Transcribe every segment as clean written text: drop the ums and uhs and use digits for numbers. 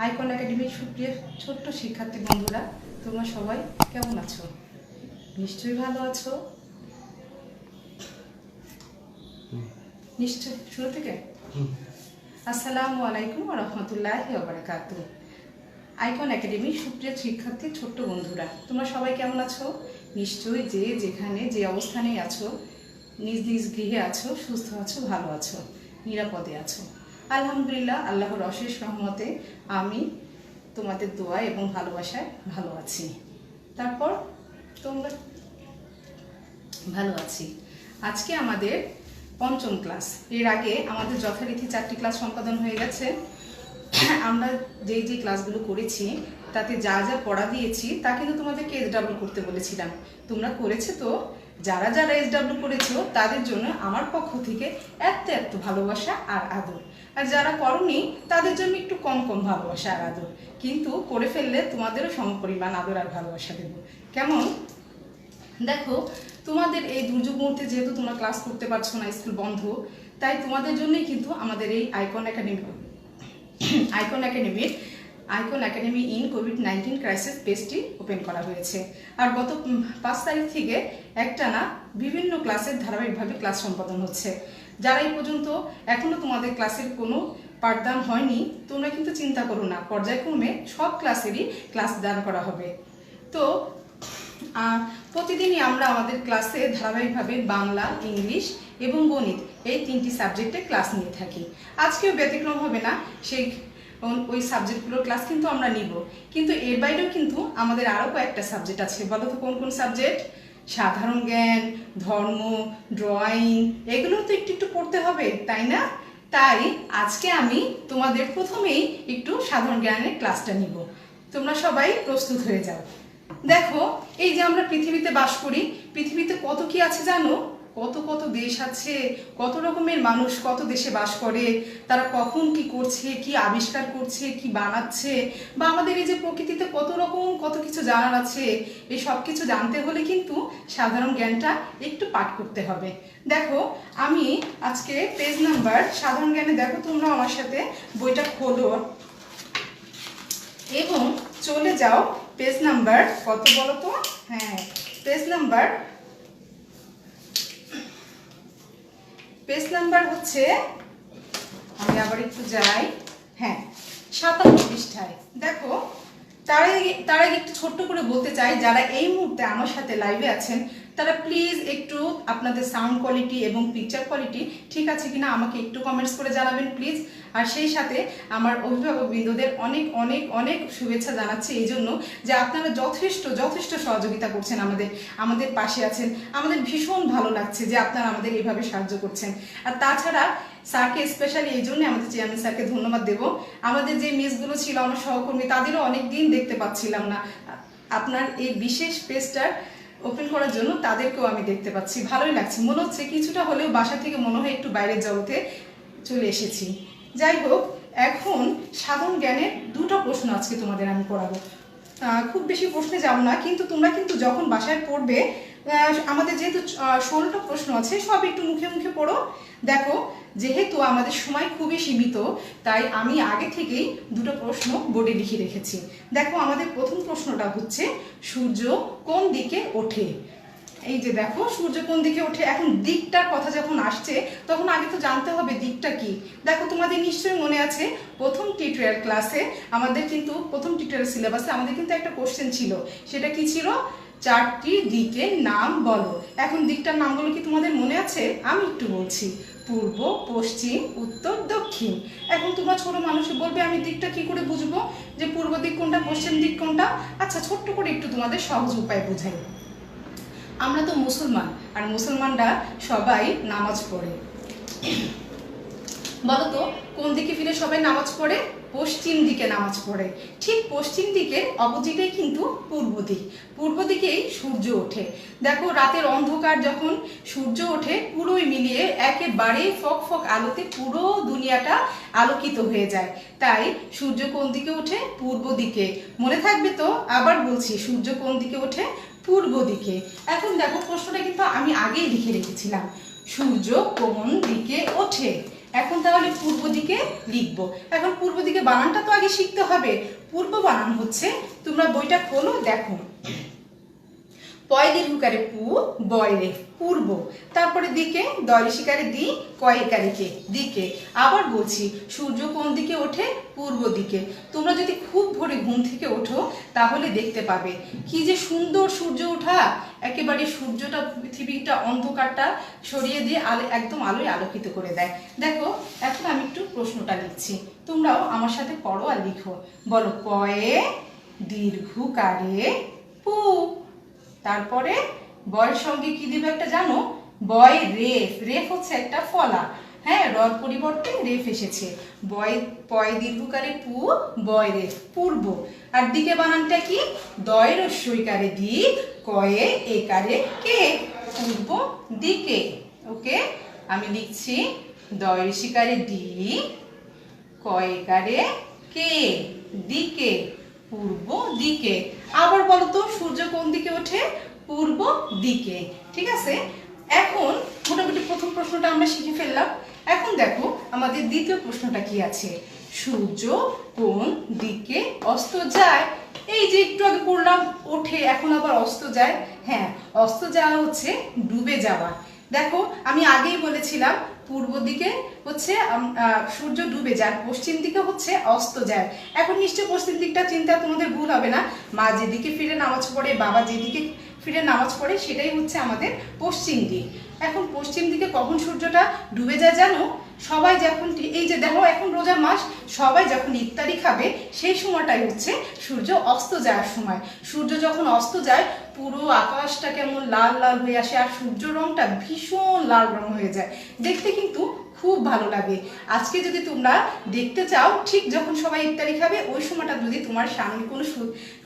Icon একাডেমির সুপ্রিয় ছোট্ট শিক্ষার্থী বন্ধুরা, তোমরা সবাই কেমন আছো? নিশ্চয়ই ভালো আছো। নিশ্চয় শুরু থেকে আসসালামু আলাইকুম ওয়া রাহমাতুল্লাহি ওয়া বারাকাতুহু। আইকন একাডেমির সুপ্রিয় শিক্ষার্থী ছোট্ট বন্ধুরা, তোমরা সবাই কেমন আছো? নিশ্চয়ই যে যেখানে যে অবস্থানেই আছো, নিজ নিজ গৃহে আছো, সুস্থ আছো, ভালো আছো, নিরাপদে আছো। আলহামদুলিল্লাহ, আল্লাহর অশেষ রহমতে আমি তোমাদের দোয়া এবং ভালোবাসায় ভালো আছি। তারপর তোমরা ভালো আছি। আজকে আমাদের পঞ্চম ক্লাস। এর আগে আমাদের যথারীতি 4টি ক্লাস সম্পাদন হয়ে গেছে। আমরা যে ক্লাসগুলো করেছি তাতে যা যা পড়া দিয়েছি তা কিন্তু তোমাদেরকে SW করতে বলেছিলাম। তোমরা করেছো তো? যারা যারা SW করেছো তাদের জন্য আমার পক্ষ থেকে এত ভালোবাসা আর আদর, আর যারা করনি তাদের জন্য একটু কম ভালোবাসা আর আদর, কিন্তু করে ফেললে তোমাদেরও সমপরিমাণ আদর আর ভালোবাসা দেব। কেমন? দেখো, তোমাদের এই দুর্যোগ মুহূর্তে যেহেতু তোমরা ক্লাস করতে পারছো না, স্কুল বন্ধ, তাই তোমাদের জন্যই কিন্তু আমাদের এই icon academy in COVID-19 crisis পেজটি ওপেন করা হয়েছে। আর গত 5 তারিখ থেকে একটানা বিভিন্ন ক্লাসের ধারাবাহিকভাবে ক্লাস সম্পাদন হচ্ছে। যারা এই পর্যন্ত এখনো তোমাদের ক্লাসের কোনো পাঠদান হয়নি, তোমরা কিন্তু চিন্তা করো না, পর্যায়ক্রমে সব ক্লাসেরই ক্লাস দান করা হবে। তো প্রতিদিনই আমরা আমাদের ক্লাসে ধারাবাহিকভাবে বাংলা, ইংলিশ এবং গণিত এই 3টি সাবজেক্টে ক্লাস নিয়ে থাকি। আজকেও ব্যতিক্রম হবে না। ওই সাবজেক্টগুলোর ক্লাস কিন্তু আমরা নিব, কিন্তু এর বাইরেও কিন্তু আমাদের আরও কয়েকটা সাবজেক্ট আছে। বলো তো কোন সাবজেক্ট? সাধারণ জ্ঞান, ধর্ম, ড্রয়িং, এগুলো তো একটু পড়তে হবে, তাই না? তাই আজকে আমি তোমাদের প্রথমেই একটু সাধারণ জ্ঞানের ক্লাসটা নিব। তোমরা সবাই প্রস্তুত হয়ে যাও। দেখো, এই যে আমরা পৃথিবীতে বাস করি, পৃথিবীতে কত কি আছে জানো? কত দেশ আছে, কত রকমের মানুষ কত দেশে বাস করে, তারা কখন কি করছে, কি আবিষ্কার করছে, কি বানাচ্ছে, বা আমাদের এই যে প্রকৃতিতে কত কিছু জানার আছে। এই সব কিছু জানতে হলে কিন্তু সাধারণ জ্ঞানটা একটু পাঠ করতে হবে। দেখো, আমি আজকে পেজ নাম্বার সাধারণ জ্ঞানে, দেখো তোমরা আমার সাথে বইটা খোলো এবং চলে যাও পেজ নাম্বার কত বলো তো? হ্যাঁ, পেজ নাম্বার হচ্ছে, আমি আবার একটু যাই, হ্যাঁ 57 পৃষ্ঠায়। দেখো, তার আগে একটু ছোট্ট করে বলতে চাই, যারা এই মুহূর্তে আমার সাথে লাইভে আছেন তারা প্লিজ একটু আপনাদের সাউন্ড কোয়ালিটি এবং পিকচার কোয়ালিটি ঠিক আছে কিনা আমাকে একটু কমেন্টস করে জানাবেন প্লিজ। আর সেই সাথে আমার অভিভাবকবৃন্দদের অনেক শুভেচ্ছা জানাচ্ছি এই জন্য যে আপনারা যথেষ্ট সহযোগিতা করছেন, আমাদের পাশে আছেন। আমাদের ভীষণ ভালো লাগছে যে আপনারা আমাদের এইভাবে সাহায্য করছেন। আর তাছাড়া স্যারকে স্পেশালি এই জন্য আমাদের চেয়ারম্যান স্যারকে ধন্যবাদ দেব। আমাদের যে মিসগুলো ছিল, আমার সহকর্মী, তাদেরও অনেক দিন দেখতে পাচ্ছিলাম না। আপনার এই বিশেষ পেজটার ওপেন করার জন্য তাদেরকেও আমি দেখতে পাচ্ছি, ভালোই লাগছে। মনে হচ্ছে কিছুটা হলেও বাসা থেকে মনে হয় একটু বাইরের জগতে চলে এসেছি। যাই হোক, এখন সাধারণ জ্ঞানের 2টা প্রশ্ন আজকে তোমাদের আমি করাবো। খুব বেশি প্রশ্নে যাব না, কিন্তু তোমরা কিন্তু যখন বাসায় পড়বে, আমাদের যেহেতু 16টা প্রশ্ন আছে, সব একটু মুখে পড়ো। দেখো, যেহেতু আমাদের সময় খুবই সীমিত, তাই আমি আগে থেকেই 2টো প্রশ্ন বোর্ডে লিখে রেখেছি। দেখো, আমাদের প্রথম প্রশ্নটা হচ্ছে, সূর্য কোন দিকে ওঠে? এই যে দেখো, সূর্য কোন দিকে ওঠে। এখন দিকটার কথা যখন আসছে, তখন আগে তো জানতে হবে দিকটা কি। দেখো, তোমাদের নিশ্চয়ই মনে আছে প্রথম টিউটোরিয়াল ক্লাসে আমাদের কিন্তু প্রথম টিউটোরিয়াল সিলেবাসে আমাদের কিন্তু একটা কোশ্চেন ছিল। সেটা কি ছিল? 4টি দিকের নাম বলো। এখন দিকটার নামগুলো কি তোমাদের মনে আছে? আমি একটু বলছি, পূর্ব, পশ্চিম, উত্তর, দক্ষিণ। এখন তোমরা ছোট মানুষে বলবে, আমি দিকটা কি করে বুঝবো যে পূর্ব দিক কোনটা, পশ্চিম দিক কোনটা? আচ্ছা, ছোট্ট করে একটু তোমাদের সহজ উপায় বোঝাই। আমরা তো মুসলমান, আর মুসলমানরা সবাই নামাজ পড়ে। বলতো কোন দিকে ফিরে সবাই নামাজ পড়ে? পশ্চিম দিকে নামাজ পড়ে। ঠিক পশ্চিম দিকের অপোজিটেই কিন্তু পূর্ব দিকেই সূর্য ওঠে। দেখো, রাতের অন্ধকার যখন সূর্য ওঠে, পুরোই মিলিয়ে একেবারে ফক আলোতে পুরো দুনিয়াটা আলোকিত হয়ে যায়। তাই সূর্য কোন দিকে ওঠে? পূর্ব দিকে। মনে থাকবে তো? আবার বলছি, সূর্য কোন দিকে ওঠে? পূর্ব দিকে। এখন দেখো, প্রশ্নটা কিন্তু আমি আগেই লিখে রেখেছিলাম, সূর্য কোন দিকে ওঠে। এখন তাহলে পূর্ব দিকে লিখবো। এখন পূর্ব দিকে বানানটা তো আগে শিখতে হবে। পূর্ব বানান হচ্ছে, তোমরা বইটা খোলো দেখো, পয় দীর্ঘকারে পু, বয় রে, পূর্ব। তারপরে দিকে, দয় ঋষিকারে দি, কয়কারে কে, দিকে। আবার বলছি, সূর্য কোন দিকে ওঠে? পূর্ব দিকে। তোমরা যদি খুব ভোরে ঘুম থেকে ওঠো তাহলে দেখতে পাবে কি যে সুন্দর সূর্য ওঠা, একেবারে সূর্যটা পৃথিবীটা অন্ধকারটা সরিয়ে দিয়ে একদম আলোয় আলোকিত করে দেয়। দেখো এখন আমি একটু প্রশ্নটা লিখছি, তোমরাও আমার সাথে পড়ো আর লিখো। বলো, কয়ে দীর্ঘকারে পু, তারপরে বয়ের সঙ্গে কি দিবে একটা জানো? বয় রেফ। রেফ হচ্ছে একটা ফলা, হ্যাঁ, রর পরিবর্তে রেফ এসেছে। বয়, পয় দীর্ঘকারে পু, বয় রেফ, পূর্ব। আর দিকে বানানটা কি? দয় রস্যইকারে দি, কয়ে একারে কে, পূর্ব দিকে। ওকে, আমি লিখছি দয় ঋষিকারে দি, কয়কারে কে, দিকে, পূর্ব দিকে। আবার বলো তো, সূর্য কোন দিকে ওঠে? পূর্ব দিকে। ঠিক আছে, এখন মোটামুটি প্রথম প্রশ্নটা আমরা শিখে ফেললাম। এখন দেখো আমাদের দ্বিতীয় প্রশ্নটা কি আছে। সূর্য কোন দিকে অস্ত যায়? এই যে একটু আগে পড়লাম, ওঠে, এখন আবার অস্ত যায়। হ্যাঁ, অস্ত যাওয়া হচ্ছে ডুবে যাওয়া। দেখো আমি আগেই বলেছিলাম পূর্ব দিকে হচ্ছে সূর্য ডুবে যায়, পশ্চিম দিকে হচ্ছে অস্ত যায়। এখন নিশ্চয় পশ্চিম দিকটা চিন্তা তোমাদের ভুল হবে না। মা যেদিকে ফিরে নামাজ পড়ে, বাবা যেদিকে ফিরে নামাজ পড়ে, সেটাই হচ্ছে আমাদের পশ্চিম দিক। এখন পশ্চিম দিকে কখন সূর্যটা ডুবে যায় জানো? সবাই যখন, এই যে দেখো এখন রোজার মাস, সবাই যখন ইফতারি খাবে সেই সময়টাই হচ্ছে সূর্য অস্ত যাওয়ার সময়। সূর্য যখন অস্ত যায় পুরো আকাশটা কেমন লাল লাল হয়ে আসে, আর সূর্য রংটা ভীষণ লাল রং হয়ে যায়, দেখতে কিন্তু খুব ভালো লাগে। আজকে যদি তোমরা দেখতে চাও, ঠিক যখন সবাই ইফতারি খাবে ওই সময়টা যদি তোমার সামনে কোনো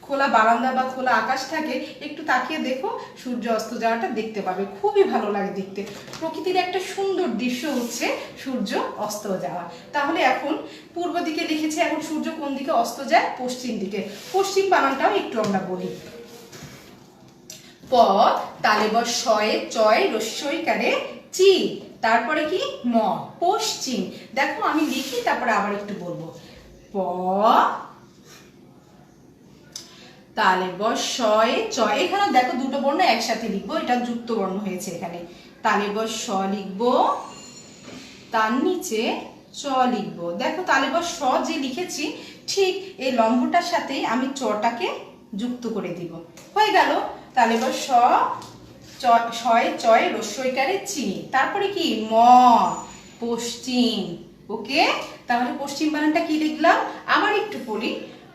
খোলা বারান্দা বা খোলা আকাশ থাকে, একটু তাকিয়ে দেখো, সূর্য অস্ত যাওয়াটা দেখতে পাবে, খুবই ভালো লাগে দেখতে। প্রকৃতির একটা সুন্দর দৃশ্য হচ্ছে সূর্য অস্ত যাওয়া। তাহলে এখন পূর্ব দিকে লিখেছি, এখন সূর্য কোন দিকে অস্ত যায়? পশ্চিম দিকে। পশ্চিম বানানটাও একটু আমরা বলি। প তালে ব শয়ে চয় রস্যইকারে চি, তারপরে কি? ম, পশ্চিম। দেখো আমি লিখি, তারপরে আবার একটু বলবো। প তালে ব শয়ে চয়, এখানে দেখো দুটো বর্ণ একসাথে লিখবো, এটা যুক্ত বর্ণ হয়েছে এখানে। তালে ব শ লিখবো, তার নিচে চ লিখবো। দেখো তালে ব শ যে লিখেছি, ঠিক এই লম্বটার সাথেই আমি চটাকে যুক্ত করে দিব, হয়ে গেল। তালে ব শ, শয়ে চয় রস্যইকারে চি, তারপরে কি? ম, পশ্চিম। ওকে, তাহলে পশ্চিম বানানটা কি লিখলাম? আবার একটু পড়ি।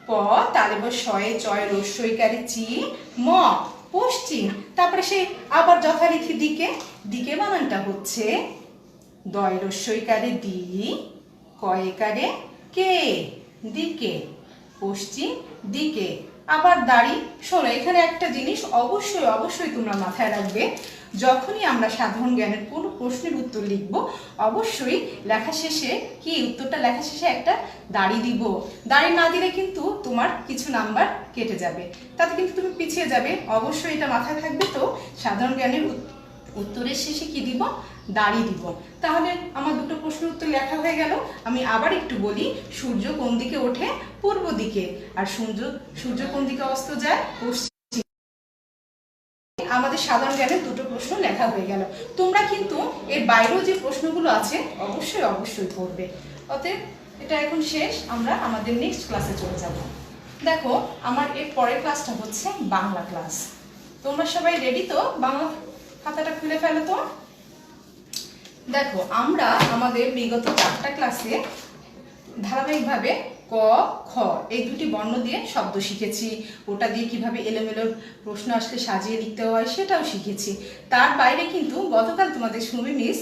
প তালে ব শয়ে চয় রস্যইকারে চি, ম, পশ্চিম। তারপরে সে আবার যথারীতি দিকে, দিকে বানানটা হচ্ছে দয় রস্যইকারে দি, কয়কারে কে, দিকে, পশ্চিম দিকে। আবার দাড়ি। শোনো, এখানে একটা জিনিস অবশ্যই অবশ্যই তোমরা মাথায় রাখবে, যখনই আমরা সাধারণ জ্ঞানের কোনো প্রশ্নের উত্তর লিখব, অবশ্যই লেখা শেষে কি, উত্তরটা লেখা শেষে একটা দাড়ি দিব। দাড়ি না দিলে কিন্তু তোমার কিছু নাম্বার কেটে যাবে, তাতে কিন্তু তুমি পিছিয়ে যাবে। অবশ্যই এটা মাথায় থাকবে। তো সাধারণ জ্ঞানের উত্তরের শেষে কি দিব? দাড়ি দিব। তাহলে আমার দুটো প্রশ্নের উত্তর লেখা হয়ে গেল। আমি আবার একটু বলি, সূর্য কোন দিকে ওঠে? পূর্ব দিকে। আর সূর্য কোন দিকে অস্ত যায়? পশ্চিম। আমাদের সাধারণ জ্ঞানের দুটো প্রশ্ন লেখা হয়ে গেল। তোমরা কিন্তু এর বাইরেও যে প্রশ্নগুলো আছে অবশ্যই অবশ্যই পড়বে। অতএব এটা এখন শেষ, আমরা আমাদের নেক্সট ক্লাসে চলে যাব। দেখো আমার এর পরের ক্লাসটা হচ্ছে বাংলা ক্লাস। তোমরা সবাই রেডি তো? বাংলা খাতাটা খুলে ফেলো তো। দেখো আমরা আমাদের বিগত 4টা ক্লাসে ধারাবাহিকভাবে ক, খ এই দুটি বর্ণ দিয়ে শব্দ শিখেছি, ওটা দিয়ে কিভাবে এলোমেলো প্রশ্ন আসলে সাজিয়ে লিখতে হয় সেটাও শিখেছি। তার বাইরে কিন্তু গতকাল তোমাদের সুমি মিস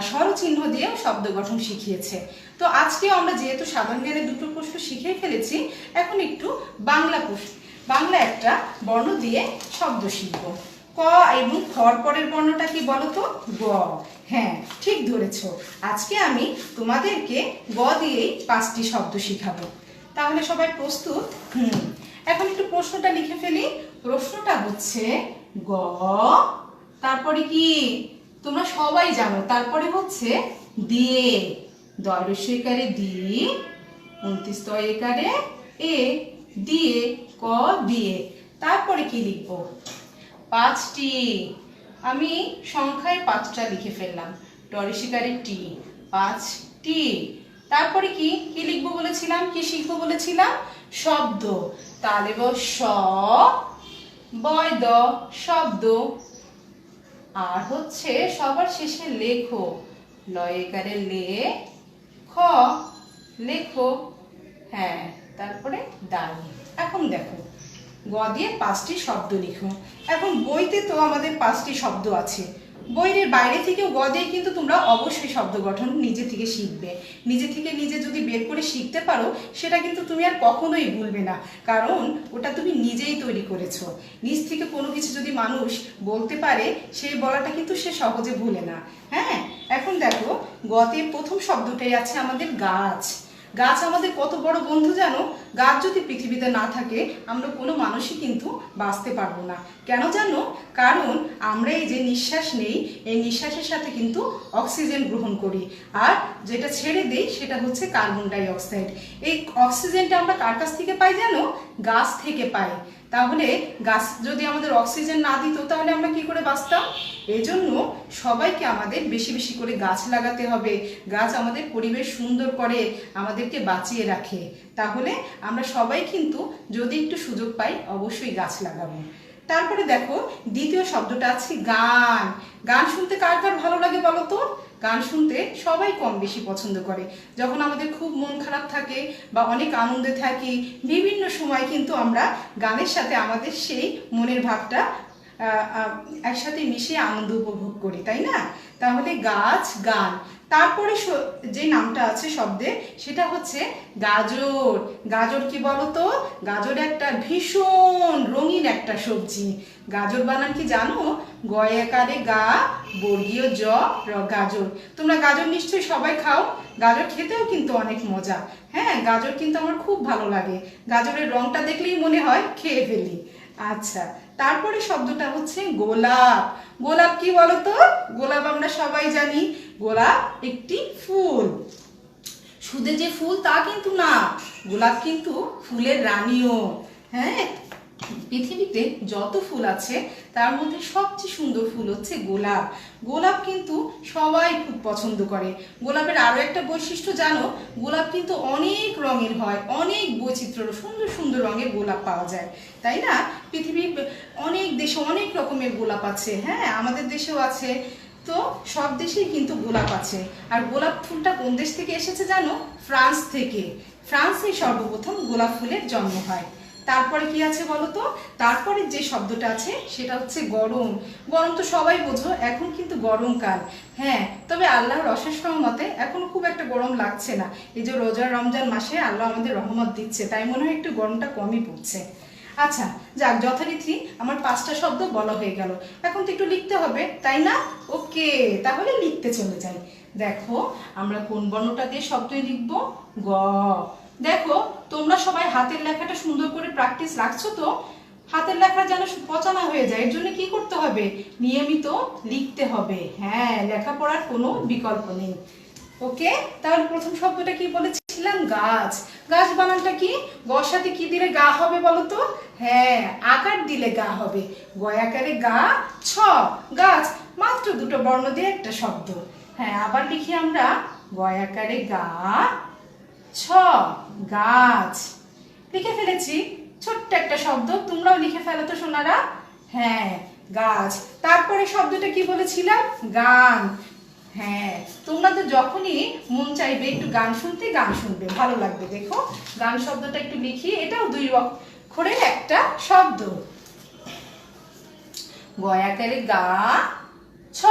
স্বরচিহ্ন দিয়ে শব্দ গঠন শিখিয়েছে। তো আজকেও আমরা যেহেতু সাধারণ জ্ঞানের দুটো প্রশ্ন শিখে ফেলেছি, এখন একটু বাংলা একটা বর্ণ দিয়ে শব্দ শিখব। ক এবং খর পরের বর্ণটা কি বলো তো? গ। হ্যাঁ, ঠিক ধরেছ। আজকে আমি তোমাদেরকে গ দিয়েই 5টি শব্দ শিখাবো। তাহলে সবাই প্রস্তুত? এখন একটু প্রশ্নটা লিখে ফেলি। প্রশ্নটা হচ্ছে গ, তারপরে কি তোমরা সবাই জানো, তারপরে হচ্ছে দিয়ে, দয়রস্যইকারে দি, 29 তয়কারে এ, দিয়ে, ক দিয়ে। তারপরে কি লিখবো? 5টি। আমি সংখ্যায় 5টা লিখে ফেললাম, টরিশিকারে টি, 5টি। তারপরে কি কি লিখবো বলেছিলাম, কি শিখবো বলেছিলাম? শব্দ। তাহলে স, বয় দ, শব্দ। আর হচ্ছে সবার শেষে লেখো, লয়কারে লে, খ, লেখো। হ্যাঁ, তারপরে দাঁড়িয়ে। এখন দেখো, গ দিয়ে 5টি শব্দ লিখো। এখন বইতে তো আমাদের 5টি শব্দ আছে, বইয়ের বাইরে থেকেও গ দিয়ে কিন্তু তোমরা অবশ্যই শব্দ গঠন নিজে থেকে শিখবে। নিজে থেকে নিজে যদি বের করে শিখতে পারো, সেটা কিন্তু তুমি আর কখনোই ভুলবে না, কারণ ওটা তুমি নিজেই তৈরি করেছো। নিজ থেকে কোনো কিছু যদি মানুষ বলতে পারে, সেই বলাটা কিন্তু সে সহজে ভুলে না। হ্যাঁ, এখন দেখো, গতে প্রথম শব্দটাই আছে আমাদের গাছ। গাছ আমাদের কত বড় বন্ধু জানো? গাছ যদি পৃথিবীতে না থাকে, আমরা কোনো মানুষই কিন্তু বাঁচতে পারবো না। কেন জানো? কারণ আমরা এই যে নিঃশ্বাস নেই, এই নিঃশ্বাসের সাথে কিন্তু অক্সিজেন গ্রহণ করি, আর যেটা ছেড়ে দেই সেটা হচ্ছে কার্বন ডাই অক্সাইড। এই অক্সিজেনটা আমরা কার কাছ থেকে পাই জানো? গাছ থেকে পাই। তাহলে গাছ যদি আমাদের অক্সিজেন না দিত, তাহলে আমরা কি করে বাঁচতাম? এজন্য সবাইকে আমাদের বেশি বেশি করে গাছ লাগাতে হবে। গাছ আমাদের পরিবেশ সুন্দর করে, আমাদেরকে বাঁচিয়ে রাখে। তাহলে আমরা সবাই কিন্তু যদি একটু সুযোগ পাই, অবশ্যই গাছ লাগাবো। তারপরে দেখো, দ্বিতীয় শব্দটা আছে গান। গান শুনতে কার কার ভালো লাগে বলো তো? গান শুনতে সবাই কম বেশি পছন্দ করে। যখন আমাদের খুব মন খারাপ থাকে বা অনেক আনন্দে থাকি, বিভিন্ন সময় কিন্তু আমরা গানের সাথে আমাদের সেই মনের ভাবটা একসাথে মিশিয়ে আনন্দ উপভোগ করি, তাই না? তাহলে গাছ, গান। তারপরে যে নামটা আছে শব্দে, সেটা হচ্ছে গাজর। গাজর কি বলতো? গাজর একটা ভীষণ রঙিন একটা সবজি। গাজর বানান কি জানো? গয়াকারে গা, বর্গীয় জ, র, গাজর। তোমরা গাজর নিশ্চয়ই সবাই খাও। গাজর খেতেও কিন্তু অনেক মজা। হ্যাঁ, গাজর কিন্তু আমার খুব ভালো লাগে। গাজরের রংটা দেখলেই মনে হয় খেয়ে ফেলি। আচ্ছা, তারপরে শব্দটা হচ্ছে গোলাপ। গোলাপ কি বলতো? গোলাপ আমরা সবাই জানি, গোলাপ একটি ফুল। শুধু যে ফুল তা কিন্তু না, গোলাপ কিন্তু ফুলের রানীও। হ্যাঁ, পৃথিবীতে যত ফুল আছে তার মধ্যে সবচেয়ে সুন্দর ফুল হচ্ছে গোলাপ। গোলাপ কিন্তু সবাই খুব পছন্দ করে। গোলাপের আরো একটা বৈশিষ্ট্য জানো? গোলাপ কিন্তু অনেক রঙের হয়, অনেক বৈচিত্র্য, সুন্দর সুন্দর রঙের গোলাপ পাওয়া যায়, তাই না? পৃথিবীর অনেক দেশে অনেক রকমের গোলাপ আছে। হ্যাঁ, আমাদের দেশেও আছে। তো সব দেশেই কিন্তু গোলাপ আছে। আর গোলাপ ফুলটা কোন দেশ থেকে এসেছে জানো? ফ্রান্স থেকে। ফ্রান্সে সর্বপ্রথম গোলাপ ফুলের জন্ম হয়। তারপরে কি আছে বলো তো? তারপরে যে শব্দটা আছে সেটা হচ্ছে গরম। গরম তো সবাই বোঝো, এখন কিন্তু গরমকাল। হ্যাঁ, তবে আল্লাহর অশেষ রহমতে এখন খুব একটা গরম লাগছে না। এই যে রোজা রমজান মাসে আল্লাহ আমাদের রহমত দিচ্ছে, তাই মনে হয় একটু গরমটা কমই পড়ছে। আচ্ছা, যাক, যথারীতি আমার 5টা শব্দ বলা হয়ে গেল। এখন তো একটু লিখতে হবে, তাই না? ওকে, তাহলে লিখতে চলে যাই। দেখো, আমরা কোন বর্ণটা দিয়ে শব্দ লিখবো? গ। দেখো, তোমরা সবাই হাতের লেখাটা সুন্দর করে প্র্যাকটিস রাখছো তো? হাতের লেখা যেন পচা না হয়ে যায়, এর জন্য কি করতে হবে? নিয়মিত লিখতে হবে। হ্যাঁ, লেখাপড়ার কোনো বিকল্প নেই। ওকে, তাহলে প্রথম শব্দটা কি বলেছিলাম? গাছ। গাছ বানানটা কি? গর সাথে কি দিলে গা হবে বলো তো? হ্যাঁ, আকার দিলে গা হবে। গয়াকারে গা, ছ, গাছ। মাত্র 2টো বর্ণ দিয়ে একটা শব্দ। হ্যাঁ, আবার লিখি আমরা, গয়াকারে গা, ছ, গাছ। লিখে ফেলেছি ছোট্ট একটা শব্দ, তোমরাও লিখে ফেলো তো সোনারা। হ্যাঁ, গাছ। তারপরে শব্দটা কি বলেছিলাম? গান। হ্যাঁ, তোমরা তো যখনই মন চাইবে একটু গান শুনতে, গান শুনবে, ভালো লাগবে। দেখো, গান শব্দটা একটু লিখি, এটাও 2 অক্ষরের একটা শব্দ। গয়াকারে গা, ছ,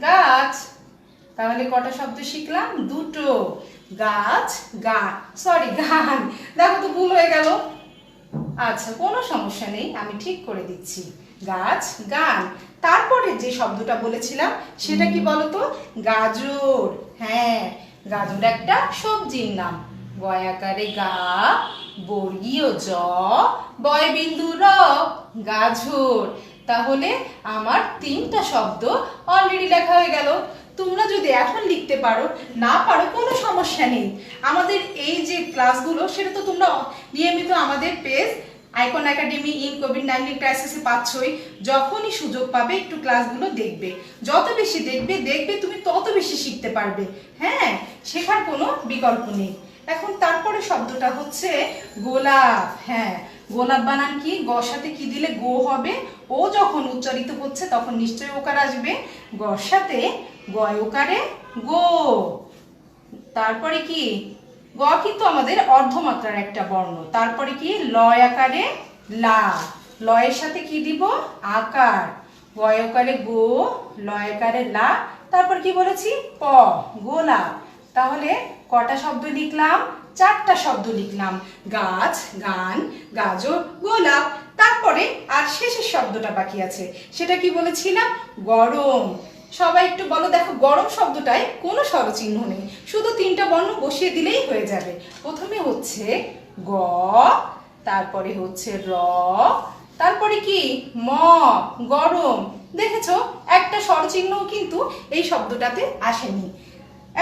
গাছ। তাহলে কটা শব্দ শিখলাম? 2টো। গাছ, গান, সরি গান। দেখো তো ভুল হয়ে গেল। আচ্ছা, কোনো সমস্যা নেই, আমি ঠিক করে দিচ্ছি। গাছ, গান। তারপরে যে শব্দটা বলেছিলাম সেটা কি বলতো? গাজর। হ্যাঁ, গাজর একটা সবজির নাম। গয়াকারে গা, বর্গীয় জ, বয় বিন্দু র, গাজর। তাহলে আমার 3টা শব্দ অলরেডি লেখা হয়ে গেল। তোমরা যদি এখন লিখতে পারো, না পারো, কোনো সমস্যা নেই। আমাদের এই যে ক্লাসগুলো সেটা তো তোমরা নিয়মিত আমাদের পেজ আইকন একাডেমি ইন কোভিড-19 ক্রাইসিসে পাচ্ছই। যখনই সুযোগ পাবে একটু ক্লাসগুলো দেখবে, যত বেশি দেখবে তুমি তত বেশি শিখতে পারবে। হ্যাঁ, শেখার কোনো বিকল্প নেই। এখন তারপরে শব্দটা হচ্ছে গোলাপ। হ্যাঁ, গোলাপ বানান কি? গর সাথে কি দিলে গো হবে? ও যখন উচ্চারিত হচ্ছে তখন নিশ্চয়ই ওকার আসবে। গর সাথে গয় ওকারে গো। তারপরে কি? গ কিন্তু আমাদের অর্ধমাত্রার একটা বর্ণ। তারপরে কি? লয় আকারে লা। লয়ের সাথে কি দিব? আকার। গয় আকারে গো, লয় আকারে লা। তারপর কি বলেছি? প, গোলাপ। তাহলে কটা শব্দ লিখলাম? 4টা শব্দ লিখলাম। গাছ, গান, গাজর, গোলাপ। তারপরে আর শেষের শব্দটা বাকি আছে, সেটা কি বলেছিলাম? গরম। সবাই একটু বলো দেখো, গরম শব্দটায় কোনো স্বরচিহ্ন নেই, শুধু 3টা বর্ণ বসিয়ে দিলেই হয়ে যাবে। প্রথমে হচ্ছে গ, তারপরে হচ্ছে র, তারপরে কি? ম, গরম। দেখেছো, একটা স্বরচিহ্নও কিন্তু এই শব্দটাতে আসেনি।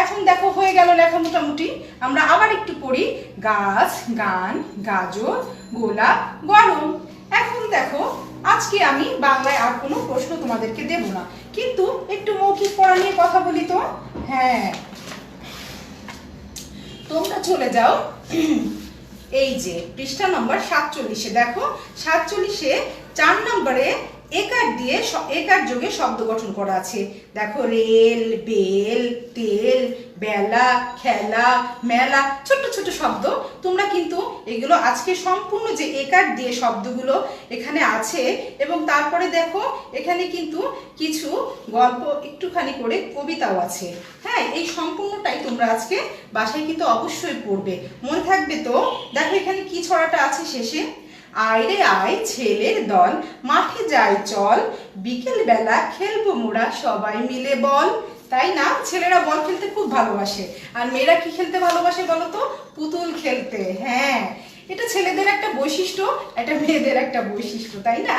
এখন দেখো হয়ে গেল লেখা মোটামুটি। আমরা আবার একটু পড়ি। গাছ, গান, গাজর, গোলাপ, গরম। এখন দেখো, আজকে আমি বাংলায় আর কোনো প্রশ্ন তোমাদেরকে দেব না, কিন্তু একটু মৌখিক পড়া নিয়ে কথা বলি তো। হ্যাঁ, তোমরা চলে যাও এই যে পৃষ্ঠা নম্বর 47-এ। দেখো 47-এ 4 নম্বরে একার দিয়ে একার যোগে শব্দ গঠন করা আছে। দেখো, রেল, বেল, তেল, বেলা, খেলা, মেলা, ছোট ছোট শব্দ। তোমরা কিন্তু এগুলো আজকে সম্পূর্ণ যে একার দিয়ে শব্দগুলো এখানে আছে, এবং তারপরে দেখো এখানে কিন্তু কিছু গল্প, একটুখানি করে কবিতাও আছে। হ্যাঁ, এই সম্পূর্ণটাই তোমরা আজকে বাসায় কিন্তু অবশ্যই পড়বে, মনে থাকবে তো। দেখো এখানে কি ছড়াটা আছে শেষে? আয় রে আয় ছেলের দল, মাঠে যাই চল, বিকেল বেলা খেলবো মোরা সবাই মিলে বল। তাই না? ছেলেরা বল খেলতে খুব ভালোবাসে, আর মেয়েরা কি খেলতে ভালোবাসে বলো তো? পুতুল খেলতে। হ্যাঁ, এটা ছেলেদের একটা বৈশিষ্ট্য, এটা মেয়েদের একটা বৈশিষ্ট্য, তাই না?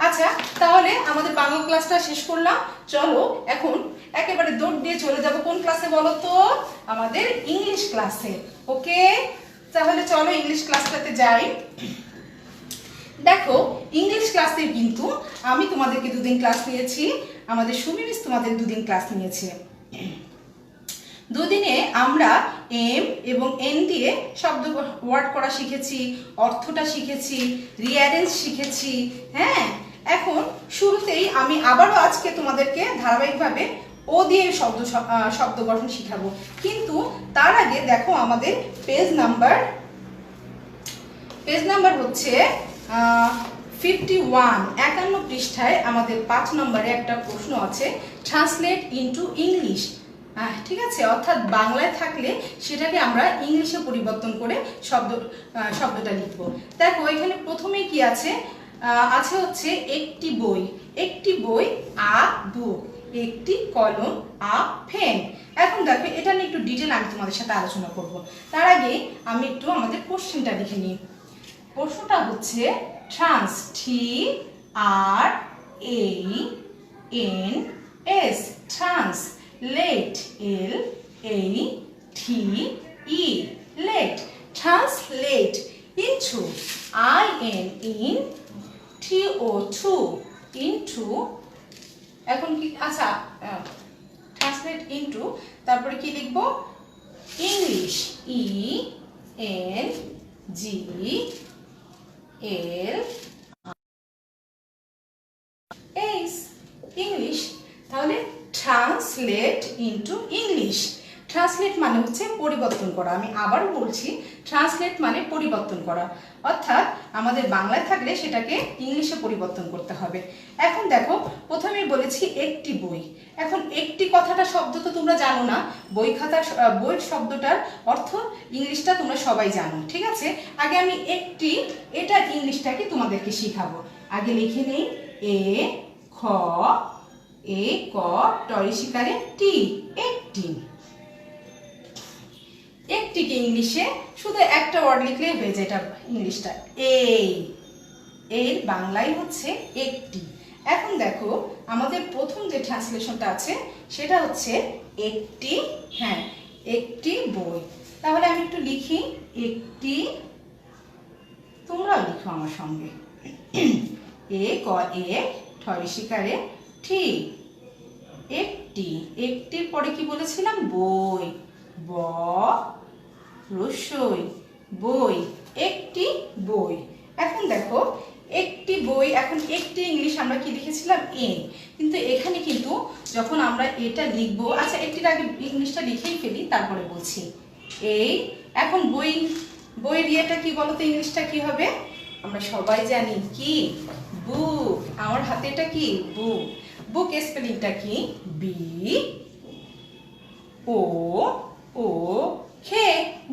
আচ্ছা, তাহলে আমাদের বাংলা ক্লাসটা শেষ করলাম। চলো এখন একেবারে দৌড় দিয়ে চলে যাব কোন ক্লাসে বলো তো? আমাদের ইংলিশ ক্লাসে। ওকে, তাহলে চলো ইংলিশ ক্লাসটাতে যাই। দেখো, ইংলিশ ক্লাসে কিন্তু আমি তোমাদেরকে 2 দিন ক্লাস নিয়েছি, আমাদের সুমি মিস তোমাদের 2 দিন ক্লাস নিয়েছে। 2 দিনে আমরা এম এবং এন দিয়ে শব্দ ওয়ার্ড করা শিখেছি, অর্থটা শিখেছি, রিঅ্যারেঞ্জ শিখেছি। হ্যাঁ, এখন শুরুতেই আমি আবারও আজকে তোমাদেরকে ধারাবাহিকভাবে ও দিয়ে শব্দ গঠন শিখাবো, কিন্তু তার আগে দেখো আমাদের পেজ নাম্বার হচ্ছে 51, 51 পৃষ্ঠায় আমাদের 5 নম্বরে একটা প্রশ্ন আছে, ট্রান্সলেট ইনটু ইংলিশ। ঠিক আছে, অর্থাৎ বাংলায় থাকলে সেটাকে আমরা ইংলিশে পরিবর্তন করে শব্দটা লিখব। দেখো এখানে প্রথমে কি আছে? আছে হচ্ছে একটি বই, একটি বই, আ বুক, একটি কলম, আ পেন। এখন দেখো এটা নিয়ে একটু ডিটেল আমি তোমাদের সাথে আলোচনা করব। তার আগে আমি একটু আমাদের কোশ্চেনটা লিখে নিই। প্রশ্নটা হচ্ছে trans, TRANS, trans, late, LATE, late, translate into, INTO, into. এখন কি? আচ্ছা, ট্রান্সলেট ইনটু, তারপরে কি লিখবো? English, ENGLISH, English. তাহলে ট্রান্সলেট ইনটু ইংলিশ। ট্রান্সলেট মানে হচ্ছে পরিবর্তন করা। আমি আবারও বলছি, ট্রান্সলেট মানে পরিবর্তন করা, অর্থাৎ আমাদের বাংলায় থাকলে সেটাকে ইংলিশে পরিবর্তন করতে হবে। এখন দেখো, প্রথমেই বলেছি একটি বই। এখন একটি কথাটা শব্দ তো তোমরা জানো না, বই শব্দটার অর্থ ইংলিশটা তোমরা সবাই জানো, ঠিক আছে? আগে আমি একটি, এটার ইংলিশটাকে তোমাদেরকে শিখাবো। আগে লিখে নেই, এ ক টয় শিকারে টি, একটি। একটিকে ইংলিশে শুধু একটা ওয়ার্ড লিখলেই হয়ে যায়, এটা ইংলিশটা। এর বাংলায় হচ্ছে একটি। এখন দেখো আমাদের প্রথম যে ট্রান্সলেশনটা আছে সেটা হচ্ছে একটি, হ্যাঁ একটি বই। তাহলে আমি একটু লিখি একটি, তোমরাও লিখো আমার সঙ্গে। এ ক এ ঠয় শিকারে ঠিক, একটি, একটির পরে কি বলেছিলাম বই, ব রসই বই, একটি বই। এখন দেখো একটি বই, এখন একটি ইংলিশ আমরা কি লিখেছিলাম এ, কিন্তু এখানে কিন্তু যখন আমরা এটা লিখবো, আচ্ছা একটির আগে ইংলিশটা লিখেই ফেলি তারপরে বলছি। এই এখন বই, বইয়ের ইয়েটা কি বলতো, ইংলিশটা কি হবে? আমরা সবাই জানি কি, বুক। আমার হাতে এটা কি বুক, বুক স্পেলিংটা কি বি ও ও হে,